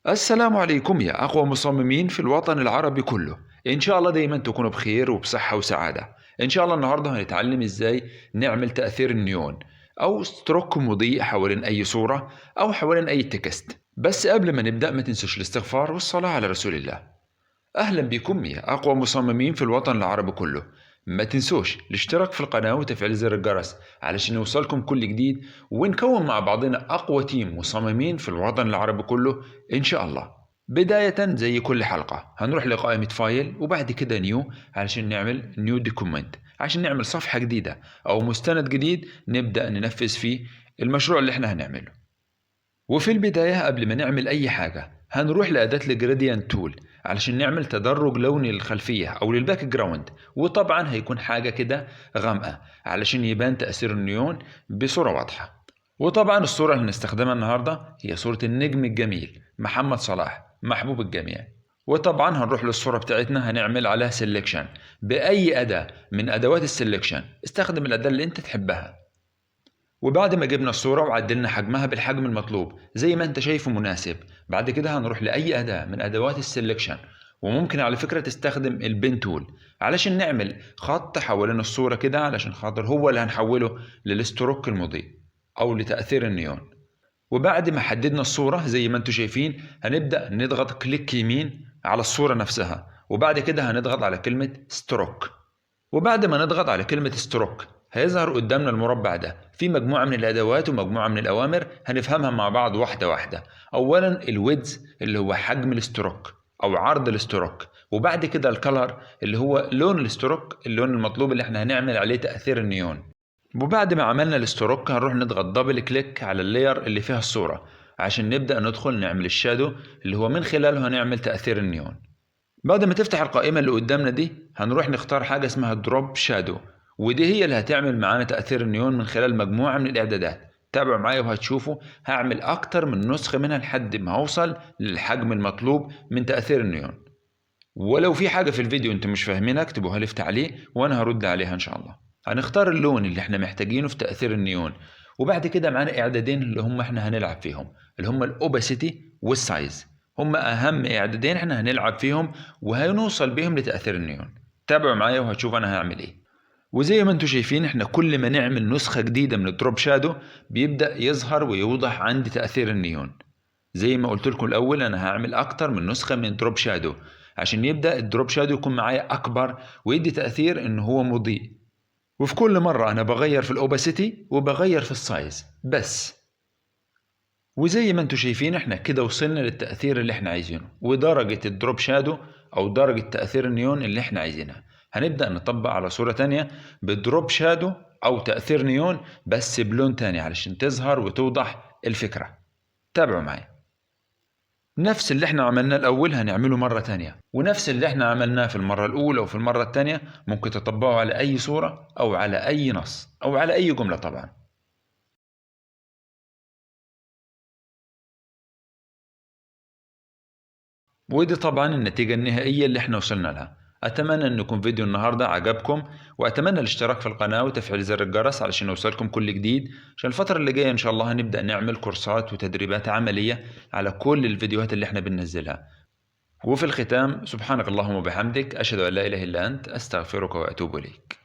السلام عليكم يا أقوى مصممين في الوطن العربي كله. إن شاء الله دايما تكونوا بخير وبصحة وسعادة. إن شاء الله النهاردة هنتعلم إزاي نعمل تأثير النيون أو ستروك مضيء حوالين أي صورة أو حوالين أي تكست. بس قبل ما نبدأ ما تنسوش الاستغفار والصلاة على رسول الله. أهلا بكم يا أقوى مصممين في الوطن العربي كله. ما تنسوش الاشتراك في القناة وتفعيل زر الجرس علشان يوصلكم كل جديد، ونكون مع بعضنا أقوى تيم مصممين في الوطن العربي كله إن شاء الله. بداية زي كل حلقة هنروح لقائمة فايل وبعد كده نيو علشان نعمل نيو دوكيومنت، عشان نعمل صفحة جديدة أو مستند جديد نبدأ ننفذ فيه المشروع اللي احنا هنعمله. وفي البداية قبل ما نعمل أي حاجة هنروح لأداة الجريدينت تول علشان نعمل تدرج لوني للخلفية أو للباك جراوند، وطبعا هيكون حاجة كده غامقة علشان يبان تأثير النيون بصورة واضحة. وطبعا الصورة اللي هنستخدمها النهاردة هي صورة النجم الجميل محمد صلاح محبوب الجميع. وطبعا هنروح للصورة بتاعتنا هنعمل عليها سيلكشن بأي أداة من أدوات السيلكشن، استخدم الأداة اللي انت تحبها. وبعد ما جبنا الصورة وعدلنا حجمها بالحجم المطلوب زي ما انت شايفه مناسب، بعد كده هنروح لأي أداة من أدوات السلكشن، وممكن على فكرة تستخدم البين تول علشان نعمل خط حوالين الصورة كده علشان خاطر هو اللي هنحوله للستروك المضيء أو لتأثير النيون. وبعد ما حددنا الصورة زي ما انتم شايفين هنبدأ نضغط كليك يمين على الصورة نفسها، وبعد كده هنضغط على كلمة ستروك. وبعد ما نضغط على كلمة ستروك هيظهر قدامنا المربع ده في مجموعة من الأدوات ومجموعة من الأوامر هنفهمها مع بعض واحدة واحدة. أولا الويدز اللي هو حجم الستروك أو عرض الستروك، وبعد كده الكلر اللي هو لون الستروك، اللون المطلوب اللي احنا هنعمل عليه تأثير النيون. وبعد ما عملنا الستروك هنروح نضغط دبل كليك على اللاير اللي فيها الصورة عشان نبدأ ندخل نعمل الشادو اللي هو من خلاله هنعمل تأثير النيون. بعد ما تفتح القائمة اللي قدامنا دي هنروح نختار حاجة اسمها دروب شادو، ودي هي اللي هتعمل معانا تأثير النيون من خلال مجموعة من الإعدادات. تابعوا معايا وهتشوفوا هعمل أكتر من نسخة منها لحد ما أوصل للحجم المطلوب من تأثير النيون. ولو في حاجة في الفيديو انتم مش فاهمينها اكتبوها لي في تعليق وأنا هرد عليها إن شاء الله. هنختار اللون اللي احنا محتاجينه في تأثير النيون، وبعد كده معانا إعدادين اللي هم احنا هنلعب فيهم، اللي هم الأوباسيتي والسايز. هم أهم إعدادين احنا هنلعب فيهم وهنوصل بيهم لتأثير النيون. تابعوا معايا وهتشوف أنا هعمل إيه. وزي ما انتم شايفين احنا كل ما نعمل نسخة جديدة من الدروب شادو بيبدأ يظهر ويوضح عندي تأثير النيون. زي ما قلت لكم الأول أنا هعمل أكتر من نسخة من الدروب شادو عشان يبدأ الدروب شادو يكون معايا أكبر ويدي تأثير إنه هو مضيء. وفي كل مرة أنا بغير في الأوباسيتي وبغير في السايز بس. وزي ما انتم شايفين احنا كده وصلنا للتأثير اللي احنا عايزينه ودرجة الدروب شادو أو درجة تأثير النيون اللي احنا عايزينها. هنبدأ نطبق على صورة تانية بدروب شادو أو تأثير نيون بس بلون تاني علشان تظهر وتوضح الفكرة. تابعوا معي. نفس اللي احنا عملناه الأول هنعمله مرة تانية، ونفس اللي احنا عملناه في المرة الأولى وفي المرة التانية ممكن تطبقه على أي صورة أو على أي نص أو على أي جملة طبعا. ودي طبعا النتيجة النهائية اللي احنا وصلنا لها. أتمنى أن يكون فيديو النهاردة عجبكم، وأتمنى الاشتراك في القناة وتفعيل زر الجرس علشان يوصلكم كل جديد، عشان الفترة اللي جاية إن شاء الله هنبدأ نعمل كورسات وتدريبات عملية على كل الفيديوهات اللي احنا بننزلها. وفي الختام سبحانك اللهم وبحمدك أشهد أن لا إله إلا أنت أستغفرك وأتوب إليك.